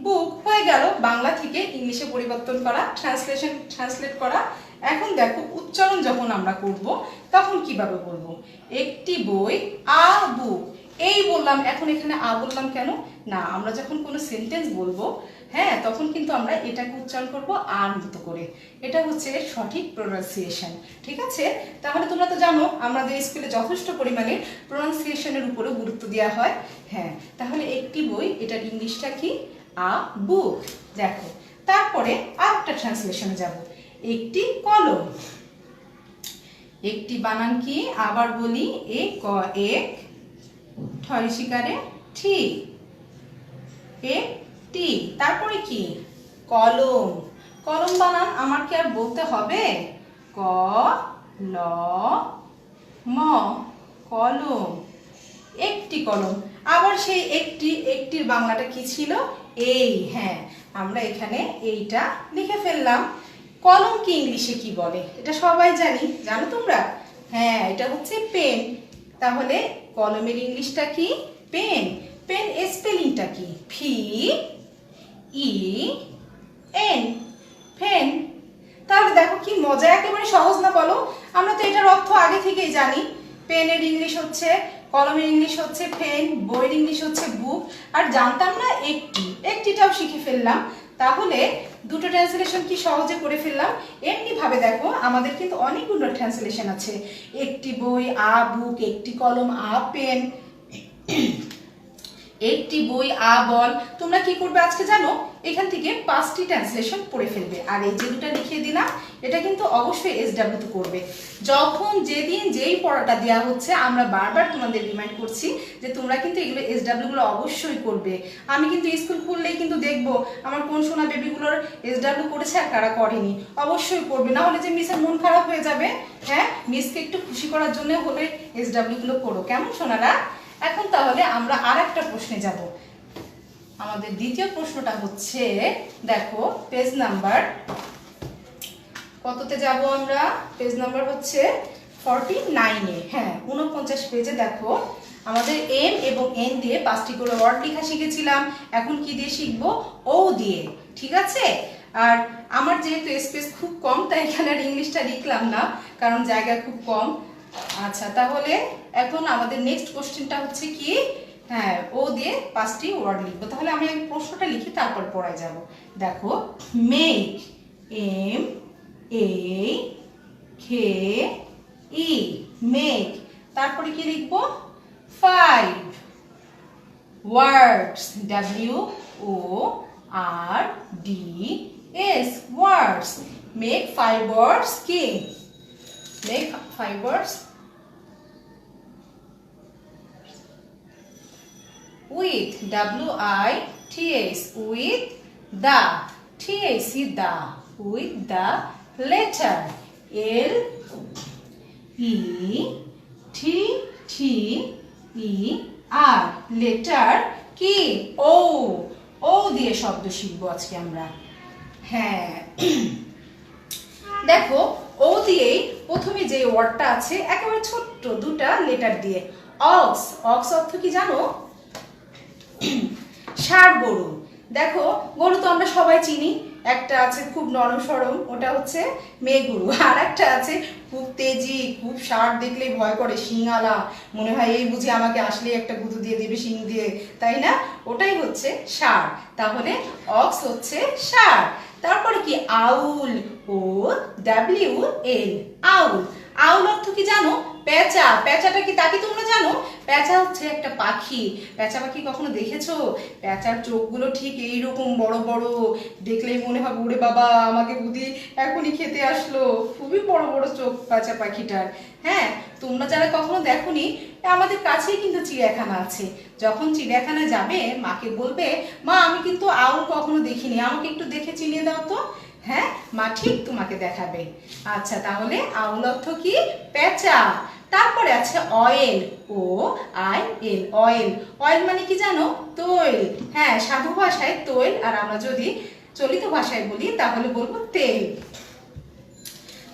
বুক। হয়ে গেল বাংলা থেকে ইংলিশে পরিবর্তন করা, ট্রান্সলেট করা। এখন দেখো উচ্চারণ যখন আমরা করব তখন কিভাবে বলবো, একটি বই আ বুক, এই বললাম। এখন এখানে আ বললাম কেন না, আমরা যখন কোনো সেন্টেন্স বলবো হ্যাঁ তখন কিন্তু আমরা এটাকে উচ্চারণ করব আর মতো করে, এটা হচ্ছে সঠিক প্রোনাউন্সিয়েশন। ঠিক আছে, তাহলে তোমরা তো জানো আমাদের স্কুলে যথেষ্ট পরিমাণে প্রোনাউন্সিয়েশনের উপরে গুরুত্ব দেওয়া হয়। হ্যাঁ, তাহলে একটি বই, এটার ইংলিশটা কি আ বুক। দেখো তারপরে আরেকটা ট্রান্সলেশনে যাব, একটি কলম। একটি বানান কি আবার বলি, এ ক এক ঠয় শিকারে ঠিক, একটি, তারপরে কি কলম। কলম বানান আমার কি আর বলতে হবে, ক ল ম কলম, একটি কলম। আবার সেই একটি, একটির বাংলাটা কি ছিল এই, হ্যাঁ আমরা এখানে এইটা লিখে ফেললাম। কলম কি ইংলিশে কি বলে এটা সবাই জানি, জানো তোমরা? হ্যাঁ এটা হচ্ছে পেন। তাহলে কলমের ইংলিশটা কি পেন। পেন স্পেলিংটা কি ভি ই এন, পেন। তাহলে দেখো কি মজা, একেবারে সহজ না বলো? আমরা তো এটার অর্থ আগে থেকেই জানি। পেনের ইংলিশ হচ্ছে, কলমের ইংলিশ হচ্ছে পেন, বইয়ের ইংলিশ হচ্ছে বুক। আর জানতাম না একটি, একটিটাও শিখে ফেললাম। তাহলে দুটো ট্রান্সলেশন কি সহজে করে ফেললাম। এমনি ভাবে দেখো আমাদের কিন্তু অনেকগুলো ট্রান্সলেশন আছে, একটি বই আ বুক, একটি কলম আ পেন, একটি বই আ বল। তোমরা কি করবে আজকে জানো, এখান থেকে 5টি ট্রান্সলেশন পড়ে ফেলবে। আর এই যে দুটো লিখিয়ে দিলাম এটা কিন্তু অবশ্যই SW তে করবে। যখন যেদিন যেই পড়াটা দেওয়া হচ্ছে আমরা বারবার তোমাদের রিমাইন্ড করছি যে তোমরা কিন্তু এগুলো SW গুলো অবশ্যই করবে। আমি কিন্তু স্কুল খুললেই কিন্তু দেখবো আমার কোন সোনা বেবিগুলোর SW করেছে আর কারা করেনি, অবশ্যই করবে। না হলে যে মিসের মন খারাপ হয়ে যাবে। হ্যাঁ, মিসকে একটু খুশি করার জন্য হলে SW গুলো করো, কেমন সোনারা? এখন তাহলে আমরা আর একটা প্রশ্নে যাব। আমাদের দ্বিতীয় প্রশ্নটা হচ্ছে, দেখো পেজ নাম্বার কততে যাব আমরা, পেজ নাম্বার হচ্ছে 49-এ। হ্যাঁ 49 পেজে দেখো আমাদের এম এবং এন দিয়ে 5টি করে ওয়ার্ড লেখা শিখেছিলাম। এখন কি দিয়ে শিখবো, ও দিয়ে। ঠিক আছে, আর আমার যেহেতু স্পেস খুব কম তাই এখানে আর ইংলিশটা লিখলাম না, কারণ জায়গা খুব কম। আচ্ছা তাহলে এখন আমাদের নেক্সট কোশ্চেনটা হচ্ছে কি, হ্যাঁ ও দিয়ে 5টি ওয়ার্ড লিখবো। তাহলে আমি প্রশ্নটা লিখি তারপর পড়ায় যাব। দেখো make, M A K E, make. তারপরে কি লিখবো, 5 ওয়ার্ডস, ডাব্লিউ ও আর ডি এস, ওয়ার্ডস। মেক 5 ওয়ার্ডস কি, make 5 words with, W-I-T-H, with the, T-H, the, with the letter L-E-T-T-E-R, letter কি ও, ও দিয়ে শব্দ শিখবো আজকে আমরা। হ্যাঁ দেখো ও দিয়েই প্রথমে যে ওয়ার্ডটা আছে একেবারে ছোট্ট দুটা লেটার দিয়ে, অক্স। অক্স অর্থ কি জানো, ষাঁড় গরু। দেখো গরু তো আমরা সবাই চিনি, একটা আছে খুব নরম সরম ওটা হচ্ছে মেয়ে গরু, আর একটা আছে খুব তেজি, খুব ষাঁড় দেখলেই ভয় করে, শিংওয়ালা, মনে হয় এই বুঝি আমাকে আসলে একটা গুঁতো দিয়ে দেবে শিং দিয়ে, তাই না? ওটাই হচ্ছে ষাঁড়। তাহলে অক্স হচ্ছে ষাঁড়। তারপরে কি আউল, ও ডাব্লিউ এল, আউল। আউল অর্থ কি জানো? পেঁচা। পেঁচাটা কি তা কি তোমরা জানো? পেঁচা হচ্ছে একটা পাখি। পেঁচা পাখি কখনো দেখেছো? পেঁচার চোখগুলো ঠিক এইরকম বড় বড়, দেখলেই মনে হবে ওরে বাবা আমাকে বুদ্ধি এখনই খেতে আসলো। খুবই বড় বড় চোখ পেঁচা পাখিটার। হ্যাঁ, তোমরা যারা কখনো দেখোনি, আমাদের কাছেই কিন্তু চিড়িয়াখানা আছে। যখন চিড়িয়াখানায় যাবে মাকে বলবে, মা আমি কিন্তু আউল কখনো দেখিনি, আমাকে একটু দেখে চিনিয়ে দাও তো। হ্যাঁ, মা ঠিক তোমাকে দেখাবে। আচ্ছা, তাহলে আউল অর্থ কি? পেঁচা। তারপরে আছে oil, O I L, oil. Oil মানে কি জানো? তৈল। হ্যাঁ, সাধু ভাষায় তৈল, আর আমরা যদি চলিত ভাষায় বলি তাহলে বলবো তেল।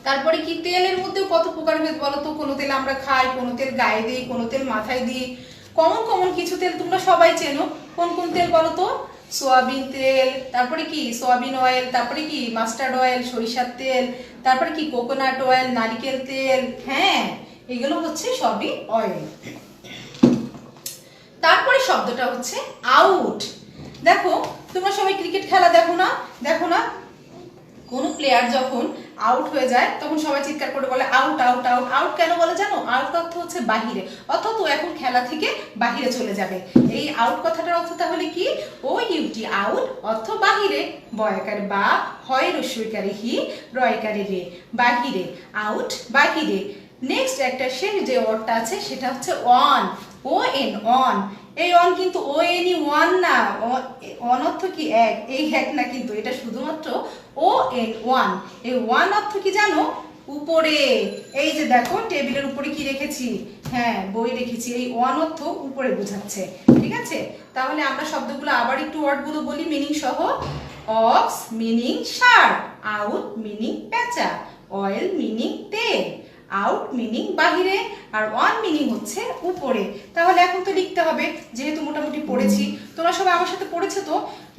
তারপরে কি, তেলের মধ্যেও কত প্রকারভেদ বলো তো। কোনো তেল আমরা খাই, কোনো তেল গায়ে দিই, কোনো তেল মাথায় দিই। কমন কমন কিছু তেল তোমরা সবাই চেনো। কোন কোন তেল বলো তো? সোয়াবিন তেল, তারপরে কি সোয়াবিন অয়েল, তারপরে কি মাস্টার্ড অয়েল, সরিষার তেল, তারপরে কি কোকোনাট অয়েল, নারিকেল তেল। হ্যাঁ, এগুলো হচ্ছে সবই অয়েল। তারপরে শব্দটা হচ্ছে আউট। দেখো, তোমরা সবাই ক্রিকেট খেলা দেখো না? দেখো না, কোন প্লেয়ার যখন আউট হয়ে যায় তখন সবাই চিৎকার করে বলে আউট আউট আউট। আউট কেন বলে জানো? আউট অর্থ হচ্ছে বাহিরে, অর্থাৎ ও এখন খেলা থেকে বাহিরে চলে যাবে। এই আউট কথাটার অর্থ তাহলে কি? ও ইউটি, আউট অর্থ বাহিরে। বয়কারে বা, হয় রস্যইকারে হি, রয়কারে রে, বাহিরে। আউট, বাহিরে। নেক্সট একটা শেষ যে ওয়ার্ডটা আছে সেটা হচ্ছে অন, ও এন, অন। এই অন কিন্তু ও এন ই ওয়ান না, অন অর্থ কি? এক। এই এক না কিন্তু, এটা শুধুমাত্র ও এন, ওয়ান। এই ওয়ান অর্থ কি জানো? উপরে। এই যে দেখো টেবিলের উপরে কি রেখেছি? হ্যাঁ, বই রেখেছি। এই ওয়ান অর্থ উপরে বোঝাচ্ছে। ঠিক আছে, তাহলে আমরা শব্দগুলো আবার একটু ওয়ার্ডগুলো বলি মিনিং সহ। অক্স মিনিং ষাঁড়, আউট মিনিং পেঁচা, অয়েল মিনিং তেল, আউট মিনিং বাহিরে, আর ওয়ান মিনিং হচ্ছে উপরে। তাহলে এখন তো লিখতে হবে, যেহেতু মোটামুটি পড়েছি। তোমরা সবাই আমার সাথে পড়েছো তো?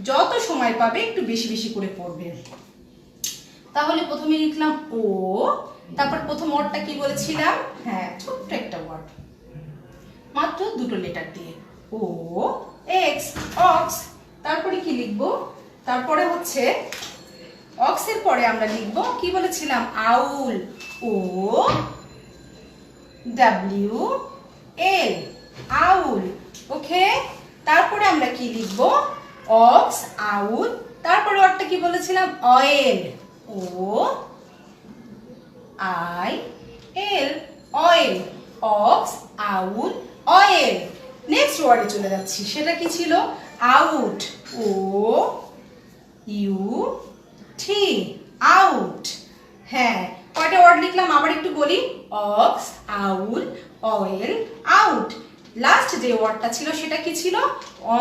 যত সময় পাবে একটু বেশি বেশি করে পড়বে। তাহলে প্রথমে লিখলাম ও, তারপর প্রথম ওয়ার্ডটা কি বলেছিলাম? হ্যাঁ, ছোট্ট একটা ওয়ার্ড, মাত্র দুটো লেটার দিয়ে, ও এক্স, অক্স। তারপরে কি লিখবো? তারপরে হচ্ছে অক্সের পরে আমরা লিখব কি বলেছিলাম? আউল, ও ডাব্লিউ এল, আউল। ওকে, তারপরে আমরা কি লিখব? Ox, owl. তারপরে ওয়ার্ডটা কি বলেছিলাম? Oil, O I L, oil. Ox, owl, oil. Next ওয়ার্ডে চলে যাচ্ছি, সেটা কি ছিল? Out, O U T, out. হ্যাঁ, কয়টা ওয়ার্ড লিখলাম আবার একটু বলি। Ox, owl, oil, out. Last যে ওয়ার্ডটা ছিল সেটা কি ছিল?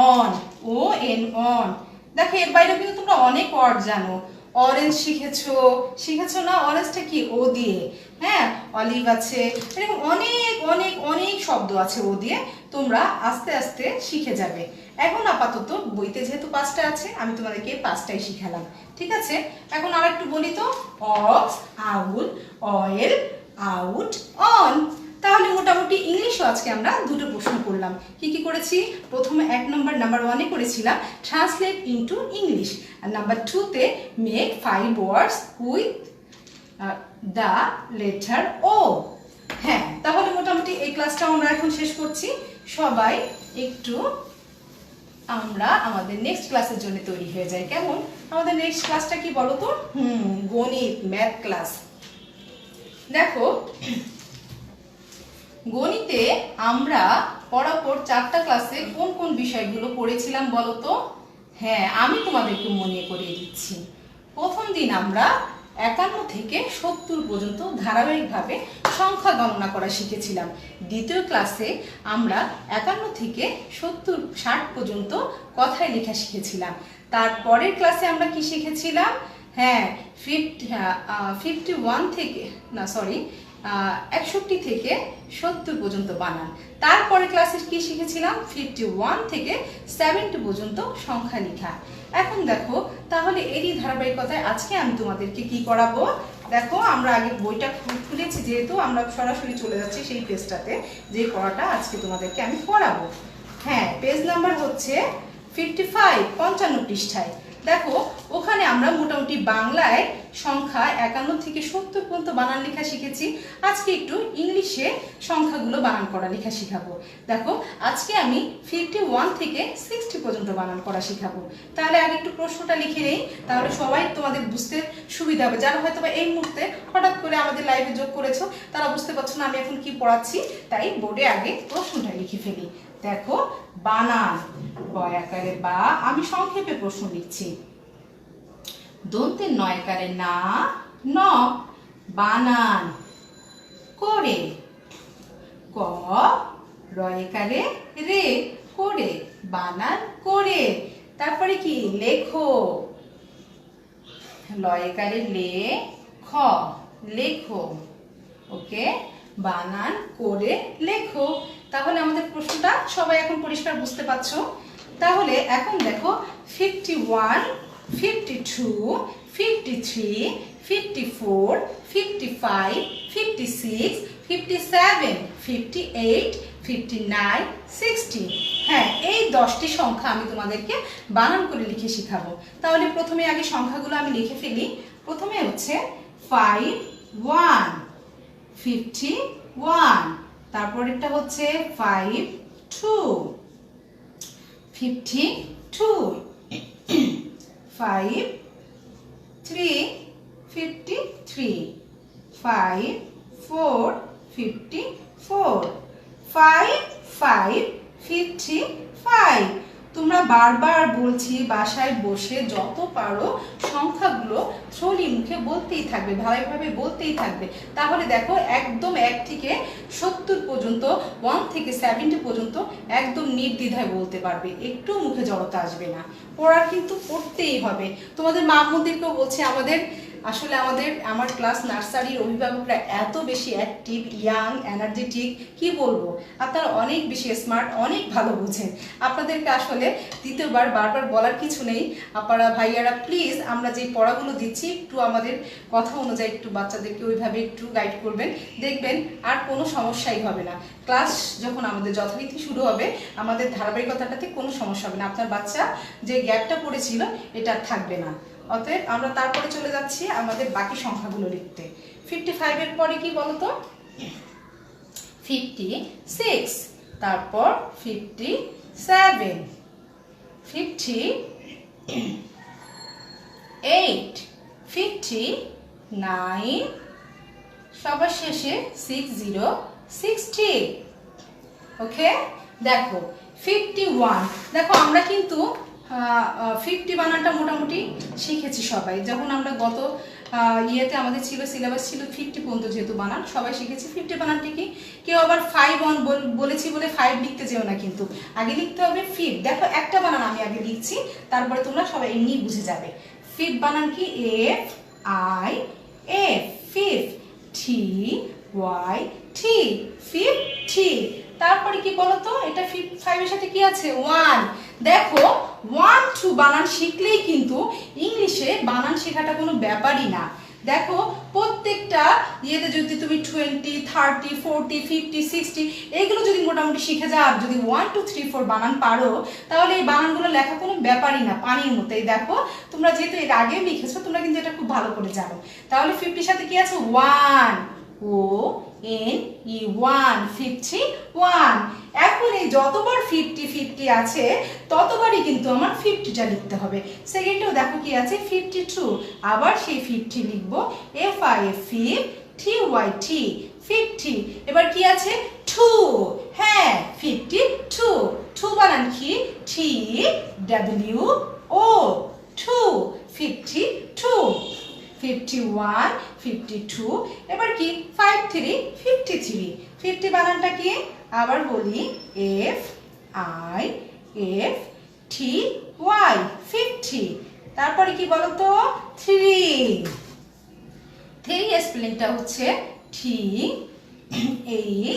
On, O N, on. দেখো, এর বাইরে কিন্তু তোমরা অনেক ওয়ার্ড জানো। অরেঞ্জ শিখেছো, শিখেছো না? অরেঞ্জটা কি? ও দিয়ে। হ্যাঁ, অলিভ আছে, এরকম অনেক অনেক অনেক শব্দ আছে ও দিয়ে। তোমরা আস্তে আস্তে শিখে যাবে। এখন আপাতত বইতে যেহেতু 5টা আছে, আমি তোমাদেরকে 5টাই শিখালাম। ঠিক আছে, এখন আর একটু বলি তো। Ox, owl, oil, out, on. তাহলে মোটামুটি ইংলিশও আজকে আমরা দুটো প্রশ্ন করলাম। কি কি করেছি? প্রথমে নাম্বার 1-এ করেছিলাম ট্রান্সলেট ইনটু ইংলিশ, আর নাম্বার 2-তে make 5 words with the letter O. হ্যাঁ, তাহলে মোটামুটি এই ক্লাসটাও আমরা এখন শেষ করছি। সবাই একটু আমরা আমাদের নেক্সট ক্লাসের জন্য তৈরি হয়ে যাই। কেমন? আমাদের নেক্সট ক্লাসটা কি বলো তো? গণিত, ম্যাথ ক্লাস। দেখো, গণিতে আমরা পরপর 4টা ক্লাসে কোন কোন বিষয়গুলো পড়েছিলাম বলো তো? হ্যাঁ, আমি তোমাদেরকে মনে করিয়ে দিচ্ছি। প্রথম দিন আমরা 51 থেকে 70 পর্যন্ত ধারাবাহিকভাবে সংখ্যা গণনা করা শিখেছিলাম। দ্বিতীয় ক্লাসে আমরা 51 থেকে 60 পর্যন্ত কথায় লেখা শিখেছিলাম। তারপরের ক্লাসে আমরা কি শিখেছিলাম? হ্যাঁ, 51 থেকে 61 থেকে 70 পর্যন্ত বানান। তারপরে ক্লাসে কি শিখেছিলাম? 51 থেকে 70 পর্যন্ত সংখ্যা লেখা। এখন দেখো, তাহলে এরই ধারাবাহিকতায় আজকে আমি তোমাদেরকে কি করাবো? দেখো, আমরা আগে বইটা খুলেছি, যেহেতু আমরা সরাসরি চলে যাচ্ছি সেই পেজটাতে, যে পড়াটা আজকে তোমাদেরকে আমি পড়াবো। হ্যাঁ, পেজ নাম্বার হচ্ছে 55, 55 পৃষ্ঠায়। দেখো ওখানে আমরা মোটামুটি বাংলায় সংখ্যা 51 থেকে 70 পর্যন্ত বানান লেখা শিখেছি। আজকে একটু ইংলিশে সংখ্যাগুলো বানান করা লেখা শিখাবো। দেখো আজকে আমি 51 থেকে 60 পর্যন্ত বানান করা শিখাবো। তাহলে আগে একটু প্রশ্নটা লিখে নেই, তাহলে সবাই তোমাদের বুঝতে সুবিধা হবে। যারা হয়তো এই মুহূর্তে হঠাৎ করে আমাদের লাইভে যোগ করেছো, তারা বুঝতে পারছো না আমি এখন কি পড়াচ্ছি, তাই বোর্ডে আগে প্রশ্নটা লিখে ফেলি। দেখো বানান, ব আকারে বা, আমি সংক্ষেপে প্রশ্ন লিখছি। দন্তের নয় আকারে না, ন, বানান করে, ক, রয়কারে রে, করে, বানান করে। তারপরে কি লেখো, লয়কারে লে, খ, লেখো। ওকে, বানান করে লেখো। তাহলে আমাদের প্রশ্নটা সবাই এখন পরিষ্কার বুঝতে পারছো। তাহলে এখন দেখো 51, 52, 53, 54, 55, 56, 57, 58, 59, 60। হ্যাঁ, এই 10টি সংখ্যা আমি তোমাদেরকে বানান করে লিখে শিখাবো। তাহলে প্রথমে আগে সংখ্যাগুলো আমি লিখে ফেলি। প্রথমে হচ্ছে 51, 51, তারপরেরটা হচ্ছে 52, 52, 53, 53, 54, 54, 55, 55। তোমরা বারবার বলছি বাসায় বসে যত পারো সংখ্যাগুলো থ্রোলি মুখে বলতেই থাকবে, ভালোভাবে বলতেই থাকবে। তাহলে দেখো একদম 1 থেকে 70 পর্যন্ত, 1 থেকে 70 পর্যন্ত একদম নির্দ্বিধায় বলতে পারবে, একটু মুখে জড়তা আসবে না। পড়ার কিন্তু পড়তেই হবে। তোমাদের মা বোনদেরকেও বলছে, আসলে আমার ক্লাস নার্সারির অভিভাবকরা এত বেশি অ্যাক্টিভ, ইয়াং, এনার্জেটিক, কি বলবো, আপনারা অনেক বেশি স্মার্ট, অনেক ভালো বুঝেন। আপনাদেরকে আসলে দ্বিতীয়বার বারবার বলার কিছু নেই। আপনারা ভাইয়ারা প্লিজ আমরা যে পড়াগুলো দিচ্ছি একটু আমাদের কথা অনুযায়ী একটু বাচ্চাদেরকে ওইভাবে একটু গাইড করবেন, দেখবেন আর কোনো সমস্যাই হবে না। ক্লাস যখন আমাদের যথারীতি শুরু হবে, আমাদের ধারাবাহিকতাটাতে কোনো সমস্যা হবে না। আপনার বাচ্চা যে গ্যাপটা পড়েছিল এটা থাকবে না। অতএব আমরা তারপরে চলে যাচ্ছি আমাদের বাকি সংখ্যাগুলো লিখতে। 55 এর পরে কি বলতো, 56, তারপর 57, 58, 59, সবার শেষে 60, 60। ওকে, দেখো 51, দেখো আমরা কিন্তু 50 বানানটা মোটামুটি শিখেছি সবাই। যখন আমরা গত ইয়েতে আমাদের ছিল, সিলেবাস ছিল 50 পর্যন্ত, যেহেতু বানান সবাই শিখেছি। 50 বানানটি কি, কেউ আবার 51 বলেছি বলে 5 লিখতে যেও না, কিন্তু আগে লিখতে হবে 5। দেখো একটা বানান আমি আগে লিখছি, তারপরে তোমরা সবাই এমনি বুঝে যাবে। 5 বানান কি, F I F, 5, T Y T, 50। তারপরে কি বলতো, এটা 5 এর সাথে কি আছে, 1। দেখো 1 2 বানান শিখলেই কিন্তু ইংলিশে বানান শেখাটা কোনো ব্যাপারই না। দেখো প্রত্যেকটা ইয়েতে যদি তুমি 20, 30, 40, 50, 60 এইগুলো যদি মোটামুটি শিখে যাও, যদি 1 2 3 4 বানান পারো, তাহলে এই বানানগুলো লেখা কোনো ব্যাপারই না, পানির মতো। এই দেখো তোমরা যেহেতু এর আগেও লিখেছো, তোমরা কিন্তু এটা খুব ভালো করে জানো। তাহলে 50 সাথে কি আছে, 1, O N E, 1, 51। এখন এই যতবার 50 50 আছে ততবারই কিন্তু আমার 50টা লিখতে হবে। সেকেন্ডেও দেখো কি আছে, 52, আবার সেই 50 লিখবো, F I F, T Y T, 50। এবার কি আছে, 2, হ্যাঁ 52, 2 বানান কি, T W O, 2, 52, 51, 52। এবার কি 53, 53, 50 বানানটা কি, আবার বলি F I F T Y, 50। তারপরে কি বলতো, 3 স্পেলিংটা হচ্ছে T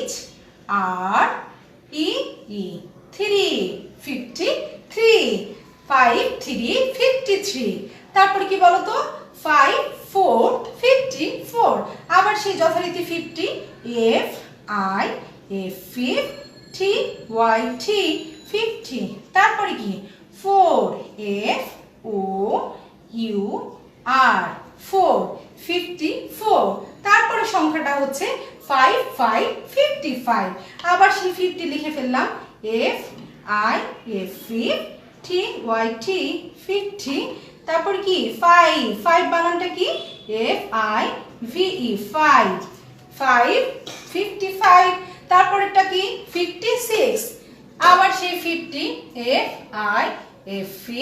H R E E, 3, 53, 5 3 53। তারপরে কি বলতো, 5 4 54, আবার সেই যথারীতি 50, F I F T Y T, 50। তারপরে কি 4 F ও ইউ আর 4 54 তারপরে সংখ্যাটা হচ্ছে 5 5 55 আবার সেই 50 লিখে ফেললাম এফ আই এফ 50 50 তারপর কি 5 5 বানানটা কি এফ আই ভি ই 5 5 55 তারপরেরটা কি 56 আবার সেই 50 এফ আই এফ 50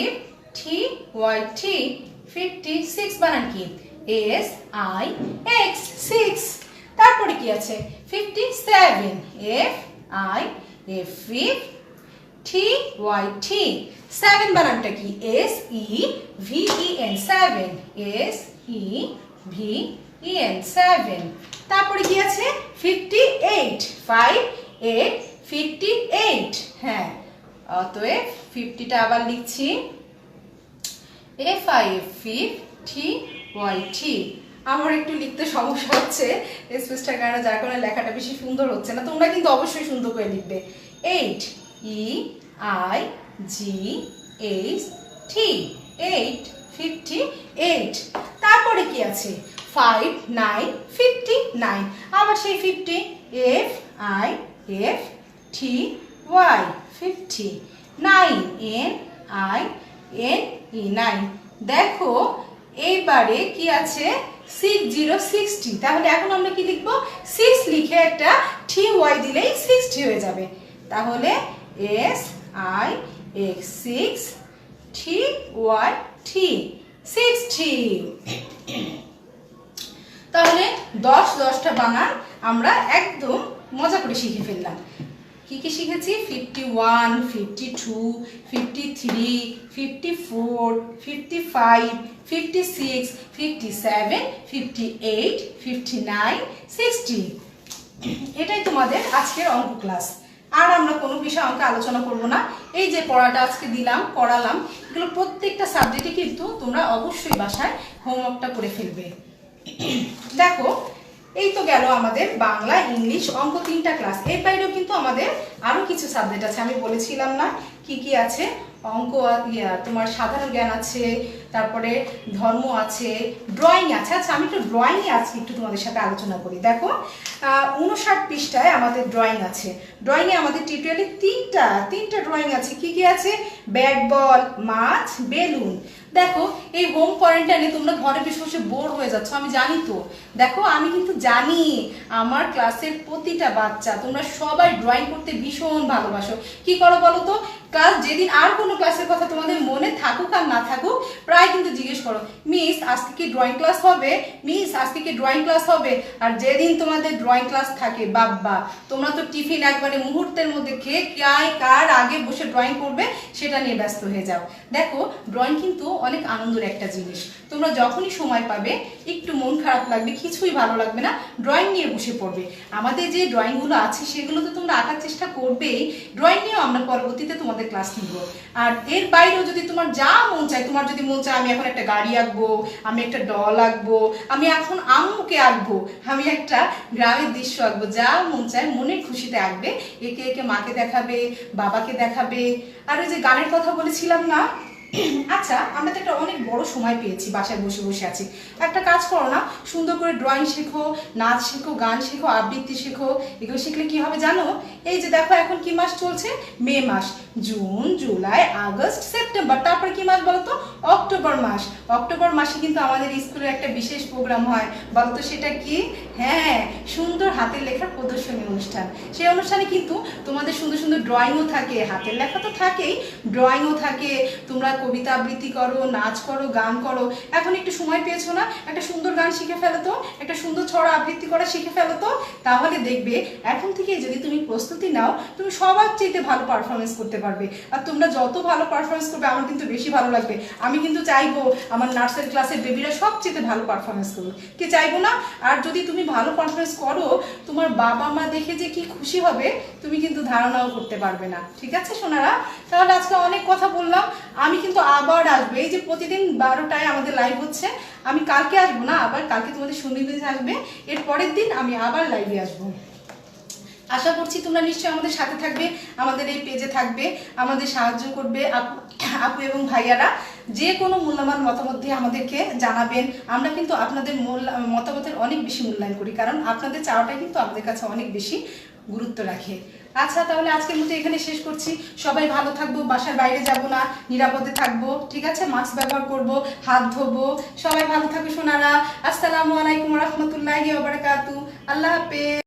56 বানান কি এস আই এক্স 6 তারপরে কি আছে 57 এফ আই এফ 50 7 বানানটা কি S E V E N 7 S E V E N 7 তারপরে কি আছে 58 5 8 58 হ্যাঁ অতএব 50টা আবার লিখছি এফ আই এফ 50 আমার একটু লিখতে সমস্যা হচ্ছে স্পেসটার কারণে যার কারণে লেখাটা বেশি সুন্দর হচ্ছে না তোমরা কিন্তু অবশ্যই সুন্দর করে লিখবে 8 E I G H T 58 তারপরে কি আছে 5 9 59 আবার সেই 50 F I F T Y 50 9 N I N E 9 দেখো এইবারে কি আছে 60 তাহলে এখন আমরা কি লিখবো 6 লিখে একটা টি ওয়াই দিলেই 60 হয়ে যাবে তাহলে S I X 6 T Y T 60 তাহলে 10টা বানান আমরা একদম মজা করে শিখে ফেললাম কি কি শিখেছি 51 52 53 54 55 56 57 58 59 60 এটাই তোমাদের আজকের অঙ্ক ক্লাস আর আমরা কোনো বিষয় অঙ্কে আলোচনা করব না এই যে পড়াটা আজকে দিলাম পড়ালাম এগুলো প্রত্যেকটা সাবজেক্টে কিন্তু তোমরা অবশ্যই বাসায় হোমওয়ার্কটা করে ফেলবে দেখো এই তো গেল আমাদের বাংলা ইংলিশ অঙ্ক 3টা ক্লাস এর বাইরেও কিন্তু আমাদের আরো কিছু সাবজেক্ট আছে আমি বলেছিলাম না কি কি আছে অঙ্ক তোমার সাধারণ জ্ঞান আছে তারপরে ধর্ম আছে ড্রয়িং আছে আচ্ছা আমি একটু ড্রয়িং আজকে একটু তোমাদের সাথে আলোচনা করি দেখো 59 পৃষ্ঠায় আমাদের ড্রয়িং আছে ড্রয়িং এ আমাদের টিউটোরিয়ালে তিনটা ড্রয়িং আছে কি কি আছে ব্যাট বল মাছ বেলুন দেখো এই হোম কোয়ারেন্টাইনে তোমরা ঘরে বসে বসে বোর হয়ে যাচ্ছ আমি জানি তো দেখো আমি কিন্তু জানি আমার ক্লাসের প্রতিটা বাচ্চা তোমরা সবাই ড্রয়িং করতে ভীষণ ভালোবাসো কি করো বলো তো ক্লাস যেদিন আর কোনো ক্লাসের কথা তোমাদের মনে থাকুক আর না থাকুক প্রায় কিন্তু জিজ্ঞেস করো মিস আজকে কি ড্রয়িং ক্লাস হবে মিস আজকে কি ড্রয়িং ক্লাস হবে আর যেদিন তোমাদের ড্রয়িং ক্লাস থাকে বাবা তোমরা তো টিফিন একবারে মুহূর্তের মধ্যে খেয়ে কার আগে বসে ড্রয়িং করবে সেটা নিয়ে ব্যস্ত হয়ে যাও দেখো ড্রয়িং কিন্তু অনেক আনন্দের একটা জিনিস তোমরা যখনই সময় পাবে একটু মন খারাপ লাগবে কিছুই ভালো লাগবে না ড্রয়িং নিয়ে বসে পড়বে আমাদের যে ড্রয়িংগুলো আছে সেগুলো তো তোমরা আঁকার চেষ্টা করবেই ড্রয়িং নিয়েও আমরা পরবর্তীতে তোমাদের ক্লাস নিব আর এর বাইরেও যদি তোমার যা মন চায় তোমার যদি মন চায় আমি এখন একটা গাড়ি আঁকবো আমি একটা ডল আঁকবো আমি এখন আম্মুকে আঁকবো আমি একটা গ্রামের দৃশ্য আঁকবো যা মন চায় মনের খুশিতে আঁকবে একে একে মাকে দেখাবে বাবাকে দেখাবে আর ওই যে গানের কথা বলেছিলাম না আচ্ছা আমরা তো একটা অনেক বড় সময় পেয়েছি বাসায় বসে বসে আছি একটা কাজ করো না সুন্দর করে ড্রয়িং শেখো নাচ শেখো গান শেখো আবৃত্তি শেখো এগুলো শিখলে কি হবে জানো এই যে দেখো এখন কি মাস চলছে মে মাস জুন জুলাই আগস্ট সেপ্টেম্বর তারপরে কি মাস বলো তো অক্টোবর মাসে কিন্তু আমাদের স্কুলের একটা বিশেষ প্রোগ্রাম হয় বলো তো সেটা কি হ্যাঁ সুন্দর হাতের লেখার প্রদর্শনী অনুষ্ঠান সেই অনুষ্ঠানে কিন্তু তোমাদের সুন্দর সুন্দর ড্রয়িংও থাকে হাতের লেখা তো থাকেই ড্রয়িংও থাকে তোমরা কবিতা আবৃত্তি করো নাচ করো গান করো এখন একটু সময় পেয়েছো না একটা সুন্দর গান শিখে ফেলো তো একটা সুন্দর ছড়া আবৃত্তি করা শিখে ফেলো তো তাহলে দেখবে এখন থেকে যদি তুমি প্রস্তুতি নাও তুমি সবার চাইতে ভালো পারফরমেন্স করতে পারবে আর তোমরা যত ভালো পারফরমেন্স করবে আমার কিন্তু বেশি ভালো লাগবে আমি কিন্তু চাইবো আমার নার্সারি ক্লাসের বেবিরা সবচেয়ে ভালো পারফরমেন্স করুক কি চাইবো না আর যদি তুমি ভালো পারফরমেন্স করো তোমার বাবা মা দেখে যে কি খুশি হবে তুমি কিন্তু ধারণাও করতে পারবে না ঠিক আছে সোনারা তাহলে আজকে অনেক কথা বললাম আমি কিন্তু আবার আসবো এই যে প্রতিদিন 12টায় আমাদের লাইভ হচ্ছে আমি কালকে আসবো না আবার কালকে তোমাদের শনিবার আসবে এর পরের দিন আমি আবার লাইভে আসবো আশা করছি তোমরা নিশ্চয়ই আমাদের সাথে থাকবে, আমাদের এই পেজে থাকবে, আমাদের সাহায্য করবে। আপু এবং ভাইয়ারা যে কোনো মূল্যবান মতামত দিয়ে আমাদেরকে জানাবেন। আমরা কিন্তু আপনাদের মতামতের অনেক বেশি মূল্যায়ন করি, কারণ আপনাদের চাওয়াটাই কিন্তু আমাদের কাছে অনেক বেশি গুরুত্ব রাখে। আচ্ছা, তাহলে আজকের মতো এখানে শেষ করছি। সবাই ভালো থাকবো, বাসার বাইরে যাব না, নিরাপদে থাকবো, ঠিক আছে? মাস্ক ব্যবহার করব, হাত ধোবো। সবাই ভালো থাকবে সোনারা। আসসালামু আলাইকুম রহমতুল্লাহি ওয়া বারাকাতুহু। আল্লাহ হাফেজ।